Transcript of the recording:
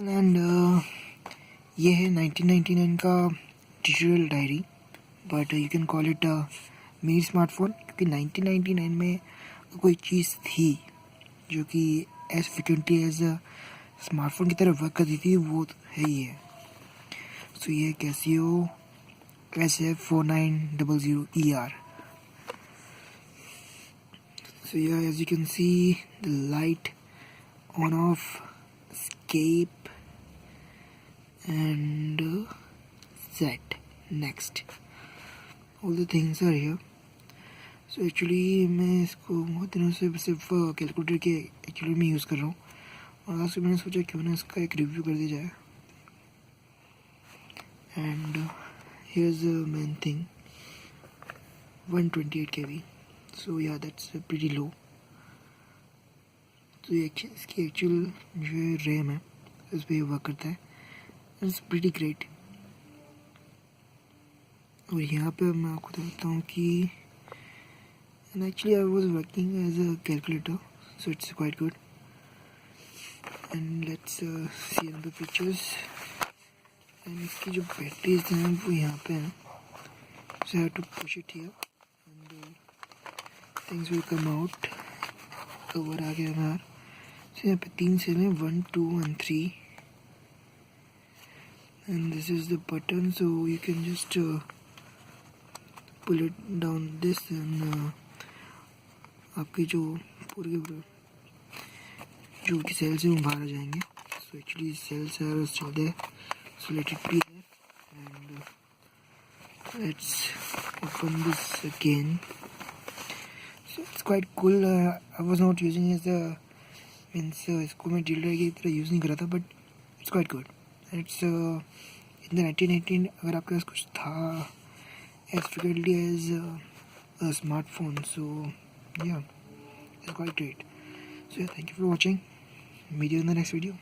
And ये है 1999 का digital diary, but you can call it mini smartphone, क्योंकि 1999 में कोई चीज़ थी जो कि एज फ्रिक्वेंटली एज स्मार्टफोन की तरह वर्क करती थी, वो है ये। सो ये Casio SF4900ER। So yeah, as you can see, the light on off, escape and set, next, all the things are here. So actually मैं इसको बहुत दिनों से सिर्फ कैलकुलेटर के एक्चुअली में यूज़ कर रहा हूँ, और आज मैंने सोचा क्यों ना इसका एक रिव्यू कर दिया जाए। And here's the main thing, 128 KB, so yeah, that's pretty low. तो ये इसकी एक्चुअल जो रैम है इस पर वर्क करता है, इट्स प्रीटी ग्रेट। और यहाँ पे मैं आपको बताता हूँ कि actually I was working as a calculator, so it's quite good. And let's see in the pictures. And इसकी जो बैटरीज हैं वो यहाँ पे हैं, so I have to push it here and things will come out. Cover आ गया बाहर। So यहाँ पे 3 सेल हैं, 1, 2 and 3, and this is the button, so you can just pull it down this and आपकी जो पूरे जो की सेल्स हैं वो बाहर आ जाएंगे। So actually cells are still there, so let it be there, and let's open this again. So it's quite cool. I was not using as a means इसको मैं डिजिटल की तरह यूज़ नहीं करा था, but it's quite good. It's in the 1918 अगर आपके पास कुछ था as frequently as a smartphone, so yeah it's quite great. So thank you for watching, meet you in the next video.